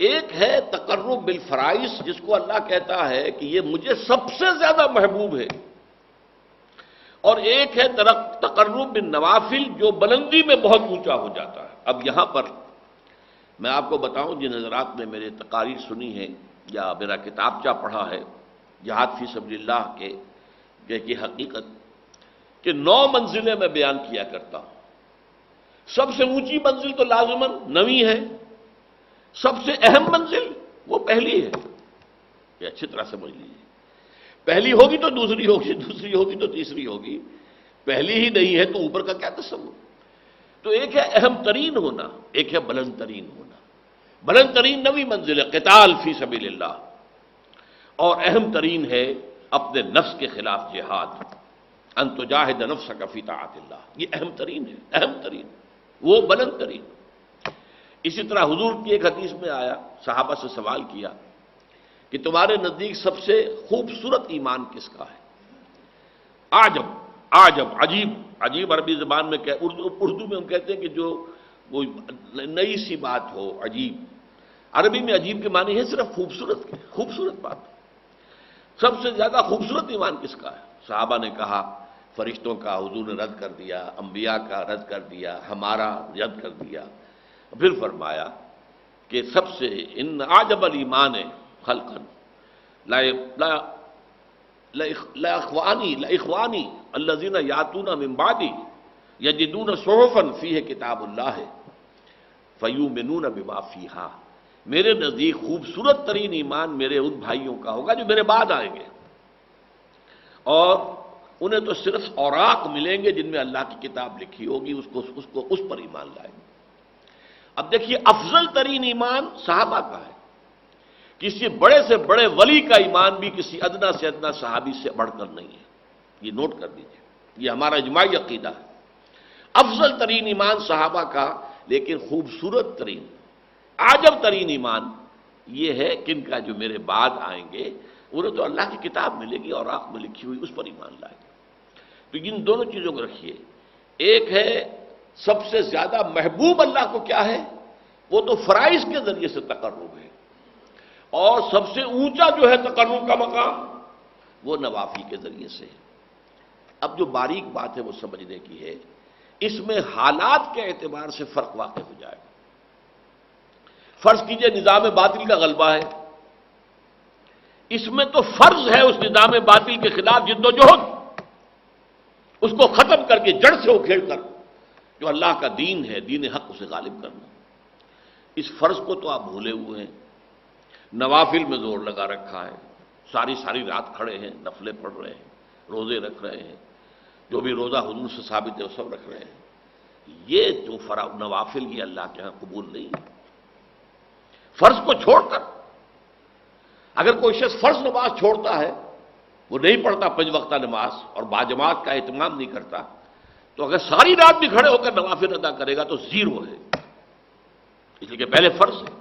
ایک ہے تقرب بالفرائض، جس کو اللہ کہتا ہے کہ یہ مجھے سب سے زیادہ محبوب ہے، اور ایک ہے تقرب بالنوافل جو بلندی میں بہت اونچا ہو جاتا ہے۔ اب یہاں پر میں آپ کو بتاؤں، جن حضرات نے میرے تقاریر سنی ہے یا میرا کتابچہ پڑھا ہے جہاد فی سبیل اللہ کی حقیقت، کہ 9 منزلیں میں بیان کیا کرتا ہوں۔ سب سے اونچی منزل تو لازماً 9ویں ہے، سب سے اہم منزل وہ پہلی ہے، یہ اچھی طرح سمجھ لیجیے۔ پہلی ہوگی تو دوسری ہوگی، دوسری ہوگی تو تیسری ہوگی، پہلی ہی نہیں ہے تو اوپر کا کیا تصور؟ تو ایک ہے اہم ترین ہونا، ایک ہے بلند ترین ہونا۔ بلند ترین 9ویں منزل ہے قتال فی سبیل اللہ، اور اہم ترین ہے اپنے نفس کے خلاف جہاد، ان تجاہد نفسک فی طاعت اللہ، یہ اہم ترین ہے، اہم ترین، وہ بلند ترین۔ اسی طرح حضور کی ایک حدیث میں آیا، صحابہ سے سوال کیا کہ تمہارے نزدیک سب سے خوبصورت ایمان کس کا ہے؟ عجب عجیب، عجیب عربی زبان میں اردو میں ہم کہتے ہیں کہ جو وہ نئی سی بات ہو، عجیب۔ عربی میں عجیب کے معنی ہے صرف خوبصورت کے، خوبصورت بات۔ سب سے زیادہ خوبصورت ایمان کس کا ہے؟ صحابہ نے کہا فرشتوں کا حضور نے رد کر دیا، انبیاء کا رد کر دیا، ہمارا رد کر دیا۔ پھر فرمایا کہ سب سے ان اعجب الایمان خلقا لاخوانی الذین یاتون من بعدی یجدون صحفا فیہ کتاب اللہ فیؤمنون بما فیہا، میرے نزدیک خوبصورت ترین ایمان میرے ان بھائیوں کا ہوگا جو میرے بعد آئیں گے، اور انہیں تو صرف اوراق ملیں گے جن میں اللہ کی کتاب لکھی ہوگی، اس پر ایمان لائیں گے۔ اب دیکھیے افضل ترین ایمان صحابہ کا ہے، کسی بڑے سے بڑے ولی کا ایمان بھی کسی ادنا سے ادنا صحابی سے بڑھ کر نہیں ہے، یہ نوٹ کر دیجیے، یہ ہمارا اجماعی عقیدہ ہے۔ افضل ترین ایمان صحابہ کا، لیکن خوبصورت ترین، عجب ترین ایمان یہ ہے کن کا جو میرے بعد آئیں گے، انہیں تو اللہ کی کتاب ملے گی اور آنکھ میں لکھی ہوئی، اس پر ایمان لائیں گے۔ تو ان دونوں چیزوں کو رکھیے، ایک ہے سب سے زیادہ محبوب اللہ کو کیا ہے، وہ تو فرائض کے ذریعے سے تقرب ہے، اور سب سے اونچا جو ہے تقرب کا مقام وہ نوافل کے ذریعے سے ہے۔ اب جو باریک بات ہے وہ سمجھنے کی ہے، اس میں حالات کے اعتبار سے فرق واقع ہو جائے گا۔ فرض کیجئے نظام باطل کا غلبہ ہے، اس میں تو فرض ہے اس نظام باطل کے خلاف جد و جہد، اس کو ختم کر کے جڑ سے اکھیڑ کر جو اللہ کا دین ہے، دین حق، اسے غالب کرنا۔ اس فرض کو تو آپ بھولے ہوئے ہیں، نوافل میں زور لگا رکھا ہے، ساری رات کھڑے ہیں، نفلیں پڑھ رہے ہیں، روزے رکھ رہے ہیں، جو بھی روزہ حضور سے ثابت ہے وہ سب رکھ رہے ہیں۔ یہ جو نوافل یہ اللہ کے ہاں قبول نہیں ہے۔ فرض کو چھوڑ کر اگر کوئی شخص فرض نماز چھوڑتا ہے، وہ نہیں پڑھتا 5 وقتہ نماز اور باجماعت کا اہتمام نہیں کرتا، تو اگر ساری رات بھی کھڑے ہو کر نوافل ادا کرے گا تو 0 ہے، اس لیے کہ پہلے فرض ہے،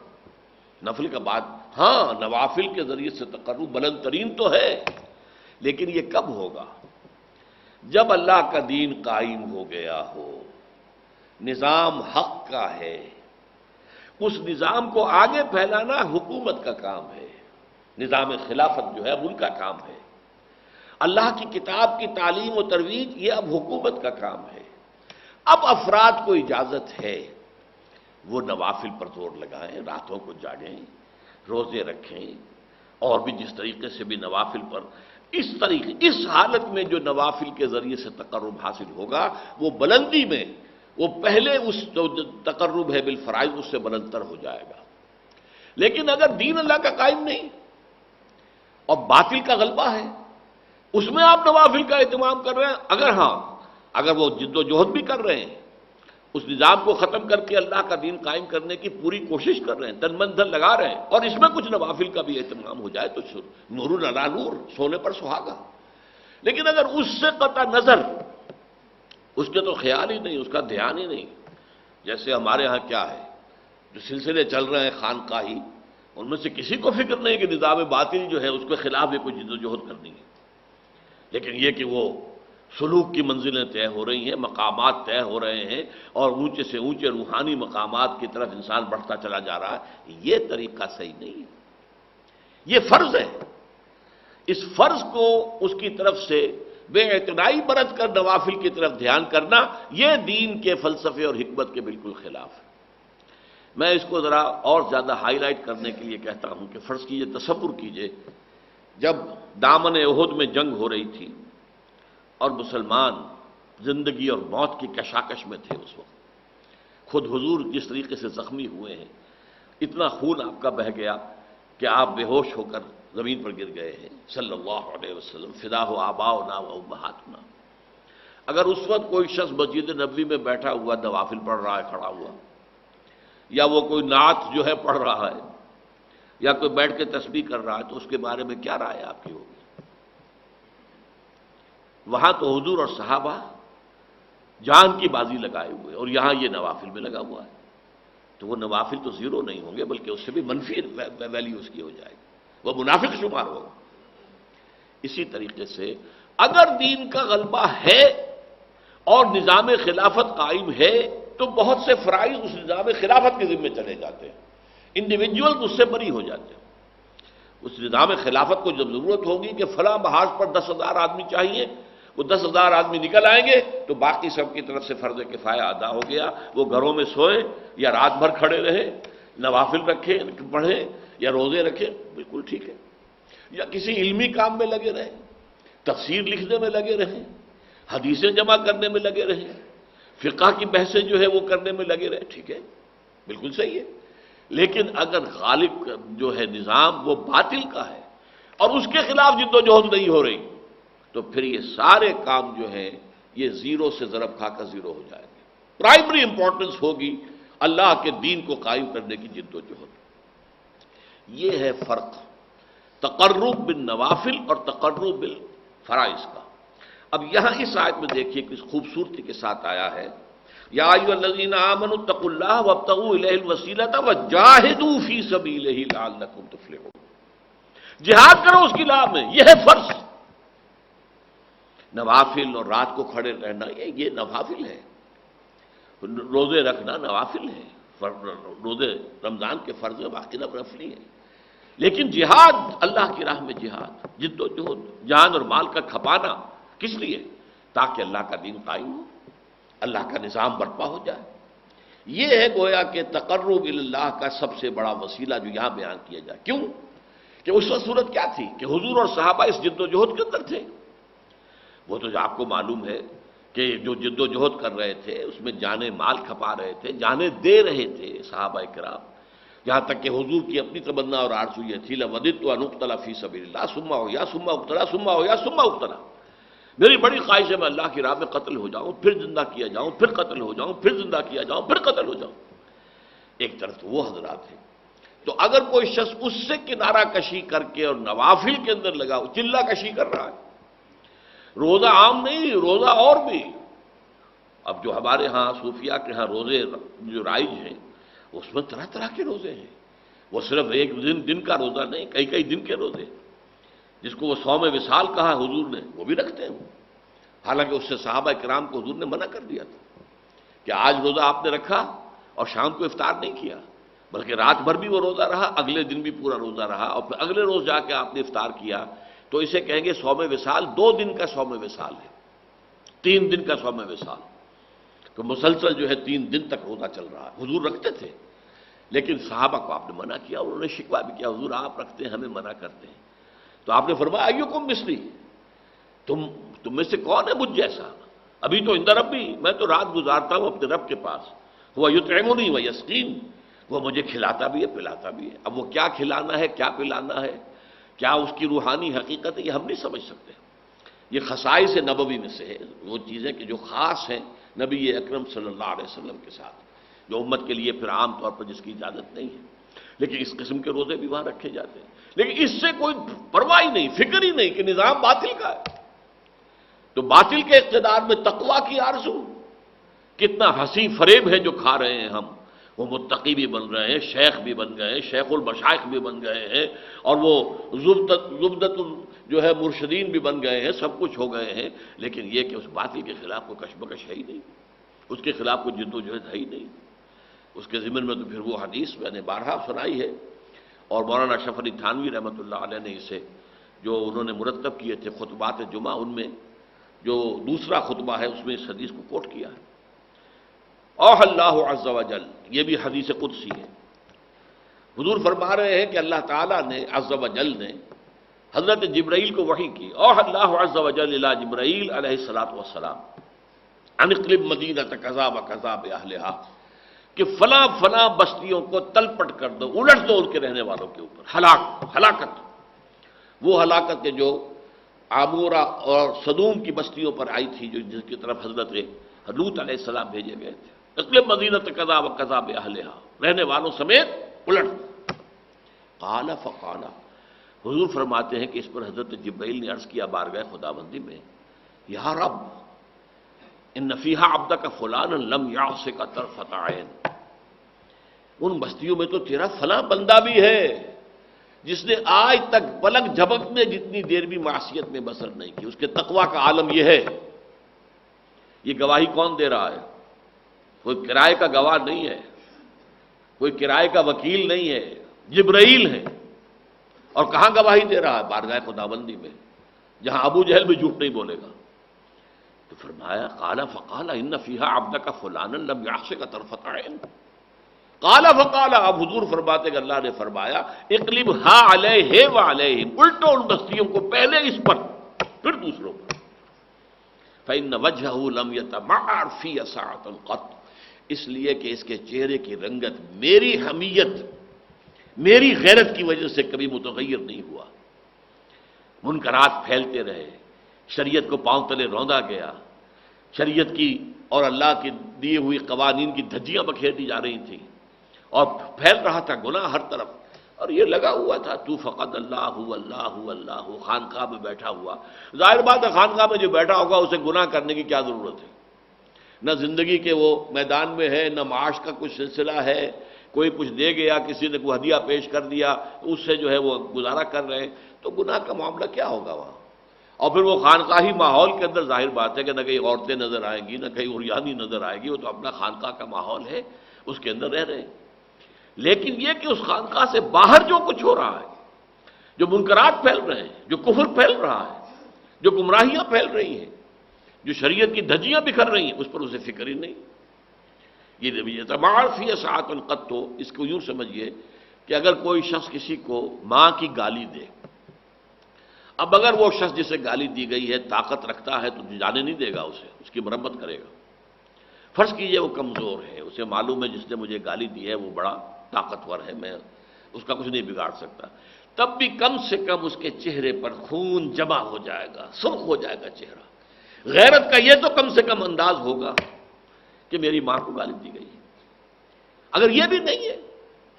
نفل کا بعد۔ ہاں نوافل کے ذریعے سے تقرب بلند ترین تو ہے، لیکن یہ کب ہوگا؟ جب اللہ کا دین قائم ہو گیا ہو، نظام حق کا ہے، اس نظام کو آگے پھیلانا حکومت کا کام ہے، نظام خلافت جو ہے ان کا کام ہے، اللہ کی کتاب کی تعلیم و ترویج یہ اب حکومت کا کام ہے۔ اب افراد کو اجازت ہے وہ نوافل پر زور لگائیں، راتوں کو جاگیں، روزے رکھیں، اور بھی جس طریقے سے بھی نوافل پر اس حالت میں جو نوافل کے ذریعے سے تقرب حاصل ہوگا وہ بلندی میں وہ پہلے اس جو تقرب ہے بالفرائض اس سے بلندتر ہو جائے گا۔ لیکن اگر دین اللہ کا قائم نہیں اور باطل کا غلبہ ہے، اس میں آپ نوافل کا اہتمام کر رہے ہیں، اگر وہ جد و جہد بھی کر رہے ہیں، اس نظام کو ختم کر کے اللہ کا دین قائم کرنے کی پوری کوشش کر رہے ہیں، تن من دھن لگا رہے ہیں، اور اس میں کچھ نوافل کا بھی اہتمام ہو جائے تو نور علی نور، سونے پر سہاگا۔ لیکن اگر اس سے قطع نظر، اس کے تو خیال ہی نہیں، اس کا دھیان ہی نہیں، جیسے ہمارے ہاں کیا ہے جو سلسلے چل رہے ہیں خانقاہی، ان میں سے کسی کو فکر نہیں کہ نظام باطل جو ہے اس کے خلاف بھی کوئی جد و جہد کرنی ہے، لیکن یہ کہ وہ سلوک کی منزلیں طے ہو رہی ہیں، مقامات طے ہو رہے ہیں، اور اونچے سے اونچے روحانی مقامات کی طرف انسان بڑھتا چلا جا رہا ہے۔ یہ طریقہ صحیح نہیں ہے، یہ فرض ہے۔ اس فرض کو اس کی طرف سے بے اعتنائی برت کر نوافل کی طرف دھیان کرنا، یہ دین کے فلسفے اور حکمت کے بالکل خلاف ہے۔ میں اس کو ذرا اور زیادہ ہائی لائٹ کرنے کے لیے کہتا ہوں کہ فرض کیجئے، تصور کیجئے، جب دامن احد میں جنگ ہو رہی تھی اور مسلمان زندگی اور موت کی کشاکش میں تھے، اس وقت خود حضور جس طریقے سے زخمی ہوئے ہیں، اتنا خون آپ کا بہہ گیا کہ آپ بے ہوش ہو کر زمین پر گر گئے ہیں، صلی اللہ علیہ وسلم، فداہ آباؤنا و امہاتنا۔ اگر اس وقت کوئی شخص مسجد نبوی میں بیٹھا ہوا نوافل پڑھ رہا ہے کھڑا ہوا، یا وہ کوئی نعت جو ہے پڑھ رہا ہے، یا کوئی بیٹھ کے تسبیح کر رہا ہے، تو اس کے بارے میں کیا رائے آپ کی ہوگی؟ وہاں تو حضور اور صحابہ جان کی بازی لگائے ہوئے، اور یہاں یہ نوافل میں لگا ہوا ہے، تو وہ نوافل تو زیرو نہیں ہوں گے، بلکہ اس سے بھی منفی ویلیو اس کی ہو جائے گی، وہ منافق شمار ہوگا۔ اسی طریقے سے اگر دین کا غلبہ ہے اور نظام خلافت قائم ہے، تو بہت سے فرائض اس نظام خلافت کے ذمے چلے جاتے ہیں، انڈیویجول اس سے بری ہو جاتے ہیں۔ اس نظام خلافت کو جب ضرورت ہوگی کہ فلاں محاذ پر 10,000 آدمی چاہیے، وہ 10,000 آدمی نکل آئیں گے، تو باقی سب کی طرف سے فرض کفایہ ادا ہو گیا۔ وہ گھروں میں سوئے یا رات بھر کھڑے رہے، نوافل رکھے پڑھیں یا روزے رکھے، بالکل ٹھیک ہے، یا کسی علمی کام میں لگے رہیں، تفسیر لکھنے میں لگے رہیں، حدیثیں جمع کرنے میں لگے رہیں، فقہ کی بحثیں جو ہے وہ کرنے میں لگے رہے، ٹھیک ہے، بالکل صحیح ہے۔ لیکن اگر غالب جو ہے نظام وہ باطل کا ہے اور اس کے خلاف جد و جہد نہیں ہو رہی، تو پھر یہ سارے کام جو ہیں یہ زیرو سے ضرب کھا کر زیرو ہو جائیں گے۔ پرائمری امپورٹنس ہوگی اللہ کے دین کو قائم کرنے کی جد و جہد۔ یہ ہے فرق تقرب بالنوافل اور تقرب بالفرائض کا۔ اب یہاں اس آیت میں دیکھیے کس خوبصورتی کے ساتھ آیا ہے، یا ایھا الذین آمنوا اتقوا اللہ وابتغوا الیہ الوسیلۃ وجاہدوا فی سبیلہ لعلکم تفلحون۔ جہاد کرو اس کی راہ میں، یہ ہے فرض۔ نوافل اور رات کو کھڑے رہنا یہ نوافل ہے، روزے رکھنا نوافل ہے، روزے رمضان کے فرض میں باقی نفلی ہیں، لیکن جہاد، اللہ کی راہ میں جہاد، جد و جہد، جان اور مال کا کھپانا، کس لیے؟ تاکہ اللہ کا دین قائم ہو، اللہ کا نظام برپا ہو جائے۔ یہ ہے گویا کہ تقرب اللہ کا سب سے بڑا وسیلہ جو یہاں بیان کیا جائے۔ کیوں کہ اس وقت صورت کیا تھی کہ حضور اور صحابہ اس جد و جہد کے اندر تھے۔ وہ تو آپ کو معلوم ہے کہ جو جد و جہد کر رہے تھے اس میں جانیں مال کھپا رہے تھے، جانیں دے رہے تھے صحابہ کرام، یہاں تک کہ حضور کی اپنی تمنا اور آرزو یہ تھی لوددت ان اقتل فی سبیل اللہ ثم احیا ثم اقتل ثم احیا ثم اقتل، میری بڑی خواہش ہے میں اللہ کی راہ میں قتل ہو جاؤں، پھر زندہ کیا جاؤں، پھر قتل ہو جاؤں، پھر زندہ کیا جاؤں، پھر قتل ہو جاؤں۔ ایک طرف تو وہ حضرات ہیں، تو اگر کوئی شخص اس سے کنارہ کشی کر کے اور نوافل کے اندر لگا چلہ کشی کر رہا ہے، روزہ عام نہیں، روزہ اور بھی، اب جو ہمارے ہاں صوفیاء کے ہاں روزے جو رائج ہیں اس میں طرح طرح کے روزے ہیں، وہ صرف ایک دن کا روزہ نہیں، کئی کئی دن کے روزے، جس کو وہ صوم وصال کہا حضور نے، وہ بھی رکھتے ہیں۔ حالانکہ اس سے صحابہ کرام کو حضور نے منع کر دیا تھا کہ آج روزہ آپ نے رکھا اور شام کو افطار نہیں کیا، بلکہ رات بھر بھی وہ روزہ رہا، اگلے دن بھی پورا روزہ رہا، اور پھر اگلے روز جا کے آپ نے افطار کیا، تو اسے کہیں گے صوم وصال، 2 دن کا صوم وصال ہے، 3 دن کا صوم وصال، تو مسلسل جو ہے 3 دن تک روزہ چل رہا ہے۔ حضور رکھتے تھے، لیکن صحابہ کو آپ نے منع کیا، انہوں نے شکوہ بھی کیا، حضور آپ رکھتے ہیں ہمیں منع کرتے ہیں، تو آپ نے فرمایا ایکم مثلی، تم میں سے کون ہے مجھ جیسا؟ ابھی تو عند ربی، میں تو رات گزارتا ہوں اپنے رب کے پاس، ہوا یطعمنی و یسقین، وہ مجھے کھلاتا بھی ہے پلاتا بھی ہے۔ اب وہ کیا کھلانا ہے، کیا پلانا ہے، کیا اس کی روحانی حقیقت ہے، یہ ہم نہیں سمجھ سکتے۔ یہ خصائص نبوی میں سے ہے، وہ چیزیں کہ جو خاص ہیں نبی اکرم صلی اللہ علیہ وسلم کے ساتھ، جو امت کے لیے پھر عام طور پر جس کی اجازت نہیں ہے، لیکن اس قسم کے روزے بھی وہاں رکھے جاتے ہیں، لیکن اس سے کوئی پرواہ ہی نہیں، فکر ہی نہیں کہ نظام باطل کا ہے۔ تو باطل کے اقتدار میں تقویٰ کی آرزو، کتنا ہنسی فریب ہے جو کھا رہے ہیں ہم، وہ متقی بھی بن رہے ہیں، شیخ بھی بن گئے ہیں، شیخ المشائخ بھی بن گئے ہیں، اور وہ زبدت جو ہے مرشدین بھی بن گئے ہیں، سب کچھ ہو گئے ہیں، لیکن یہ کہ اس باطل کے خلاف کوئی کشمکش ہے ہی نہیں، اس کے خلاف کوئی جد و جہد ہے ہی نہیں۔ اس کے ضمن میں تو پھر وہ حدیث میں نے بارہا سنائی ہے، اور مولانا اشرف علی تھانوی رحمۃ اللہ علیہ نے اسے جو انہوں نے مرتب کیے تھے خطبات جمعہ، ان میں جو دوسرا خطبہ ہے اس میں اس حدیث کو کوٹ کیا ہے۔ اوح اللہ عز و جل، یہ بھی حدیث قدسی ہے۔ حضور فرما رہے ہیں کہ اللہ تعالیٰ نے عز و جل نے حضرت جبرائیل کو وحی کی۔ اوح اللہ عز و جل الی جبرائیل علیہ الصلاۃ والسلام ان اقلب مدینۃ کذا و کذا باہلھا، کہ فلاں فلاں بستیوں کو تلپٹ کر دو، الٹ دو ان کے رہنے والوں کے اوپر، ہلاکت، وہ ہلاکت کے جو عامورہ اور صدوم کی بستیوں پر آئی تھی، جو جس کی طرف حضرت لوط علیہ السلام بھیجے گئے تھے۔ اقلب مدینۃ کذا و کذا باہلھا، رہنے والوں سمیت الٹ۔ قال فقال، حضور فرماتے ہیں کہ اس پر حضرت جبرائیل نے عرض کیا بارگاہ خداوندی میں، یا رب ان فیہا عبدک فلانا لم یعصک طرفۃ عین، ان بستیوں میں تو تیرا فلاں بندہ بھی ہے جس نے آج تک پلک جھپک میں جتنی دیر بھی معصیت میں بسر نہیں کی۔ اس کے تقویٰ کا عالم یہ ہے۔ یہ گواہی کون دے رہا ہے؟ کوئی کرائے کا گواہ نہیں ہے، کوئی کرائے کا وکیل نہیں ہے، جبرائیل ہے۔ اور کہاں گواہی دے رہا ہے؟ بارگاہ خداوندی میں، جہاں ابو جہل بھی جھوٹ نہیں بولے گا۔ تو فرمایا قال فقال ان فیہا عبدک فلانا لم یعصک طرفۃ عین، قال فقال، اب حضور فرماتے کہ اللہ نے فرمایا اقلبھا علیہ وعلیہم، الٹو ان بستیوں کو، پہلے اس پر پھر دوسروں پر۔ فإن وجہہ لم یتمعر فی ساعۃ قط، اس لیے کہ اس کے چہرے کی رنگت میری حمیت، میری غیرت کی وجہ سے کبھی متغیر نہیں ہوا۔ منکرات پھیلتے رہے، شریعت کو پاؤں تلے روندا گیا، شریعت کی اور اللہ کی دی ہوئی قوانین کی دھجیاں بکھیر دی جا رہی تھیں، اور پھیل رہا تھا گناہ ہر طرف، اور یہ لگا ہوا تھا تو فقط اللہ اللہ اللہ، خانقاہ میں بیٹھا ہوا۔ ظاہر بات ہے خانقاہ میں جو بیٹھا ہوگا اسے گناہ کرنے کی کیا ضرورت ہے؟ نہ زندگی کے وہ میدان میں ہے، نہ معاش کا کچھ سلسلہ ہے، کوئی کچھ دے گیا، کسی نے کوئی ہدیہ پیش کر دیا، اس سے جو ہے وہ گزارا کر رہے ہیں، تو گناہ کا معاملہ کیا ہوگا وہاں؟ اور پھر وہ خانقاہی ماحول کے اندر ظاہر بات ہے کہ نہ کہیں عورتیں نظر آئیں گی، نہ کہیں عریانی نظر آئے گی، وہ تو اپنا خانقاہ کا ماحول ہے، اس کے اندر رہ رہے ہیں۔ لیکن یہ کہ اس خانقاہ سے باہر جو کچھ ہو رہا ہے، جو منکرات پھیل رہے ہیں، جو کفر پھیل رہا ہے، جو گمراہیاں پھیل رہی ہیں، جو شریعت کی دھجیاں بکھر رہی ہیں، اس پر اسے فکر ہی نہیں۔ یہ تمام فی ساعۃ قط، تو اس کو یوں سمجھیے کہ اگر کوئی شخص کسی کو ماں کی گالی دے، اب اگر وہ شخص جسے گالی دی گئی ہے طاقت رکھتا ہے تو جانے نہیں دے گا اسے، اس کی مرمت کرے گا۔ فرض کیجئے وہ کمزور ہے، اسے معلوم ہے جس نے مجھے گالی دی ہے وہ بڑا طاقتور ہے، میں اس کا کچھ نہیں بگاڑ سکتا، تب بھی کم سے کم اس کے چہرے پر خون جمع ہو جائے گا، سرخ ہو جائے گا چہرہ۔ غیرت کا یہ تو کم سے کم انداز ہوگا کہ میری ماں کو گالی دی گئی ہے۔ اگر یہ بھی نہیں ہے،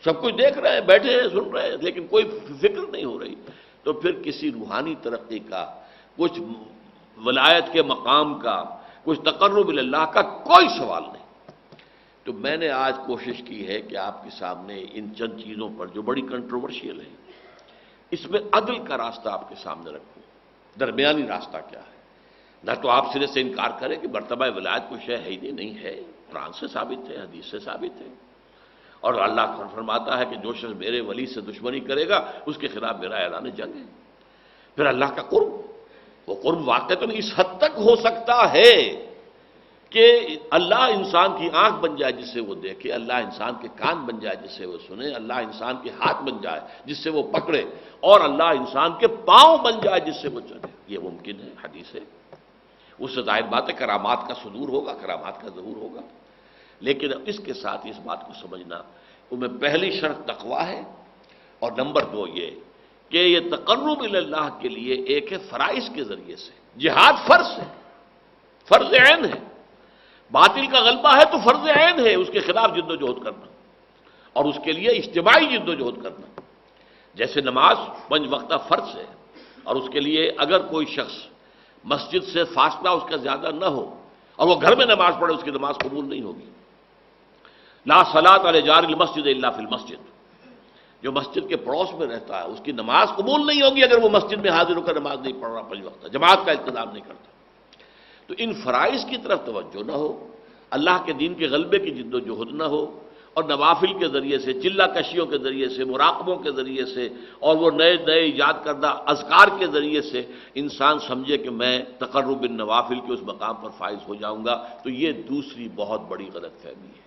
سب کچھ دیکھ رہے ہیں، بیٹھے ہیں، سن رہے ہیں، لیکن کوئی فکر نہیں ہو رہی، تو پھر کسی روحانی ترقی کا، کچھ ولایت کے مقام کا، کچھ تقرب اللہ کا کوئی سوال نہیں۔ تو میں نے آج کوشش کی ہے کہ آپ کے سامنے ان چند چیزوں پر جو بڑی کنٹروورشیل ہیں، اس میں عدل کا راستہ آپ کے سامنے رکھوں، درمیانی راستہ کیا ہے۔ نہ تو آپ سرے سے انکار کریں کہ مرتبہ ولایت کوئی شے ہے ہی نہیں ہے، قرآن سے ثابت ہے، حدیث سے ثابت ہے، اور اللہ فرماتا ہے کہ جو شخص میرے ولی سے دشمنی کرے گا اس کے خلاف میرا اعلان جنگ ہے۔ پھر اللہ کا قرب، وہ قرب واقعتاً اس حد تک ہو سکتا ہے کہ اللہ انسان کی آنکھ بن جائے جس سے وہ دیکھے، اللہ انسان کے کان بن جائے جس سے وہ سنے، اللہ انسان کے ہاتھ بن جائے جس سے وہ پکڑے، اور اللہ انسان کے پاؤں بن جائے جس سے وہ چلے۔ یہ ممکن ہے، حدیث ہے۔ اس سے ظاہر بات ہے کرامات کا صدور ہوگا، کرامات کا ظہور ہوگا، لیکن اس کے ساتھ اس بات کو سمجھنا، ان میں پہلی شرط تقویٰ ہے، اور نمبر 2 یہ کہ یہ تقرب اللہ کے لیے ایک ہے فرائض کے ذریعے سے۔ جہاد فرض ہے، فرض عین ہے، باطل کا غلبہ ہے تو فرض عین ہے اس کے خلاف جد و جہد کرنا، اور اس کے لیے اجتماعی جد و جہد کرنا۔ جیسے نماز 5 وقتہ فرض ہے، اور اس کے لیے اگر کوئی شخص مسجد سے فاصلہ اس کا زیادہ نہ ہو اور وہ گھر میں نماز پڑھے، اس کی نماز قبول نہیں ہوگی۔ لا صلاۃ علی جار المسجد الا فی المسجد، جو مسجد کے پڑوس میں رہتا ہے اس کی نماز قبول نہیں ہوگی اگر وہ مسجد میں حاضر ہو کر نماز نہیں پڑھ رہا 5 وقت، جماعت کا انتظام نہیں کرتا۔ تو ان فرائض کی طرف توجہ نہ ہو، اللہ کے دین کے غلبے کی جد و جہد نہ ہو، اور نوافل کے ذریعے سے، چلہ کشیوں کے ذریعے سے، مراقبوں کے ذریعے سے، اور وہ نئے نئے ایجاد کردہ اذکار کے ذریعے سے انسان سمجھے کہ میں تقرب بالنوافل کے اس مقام پر فائز ہو جاؤں گا، تو یہ دوسری بہت بڑی غلط فہمی ہے۔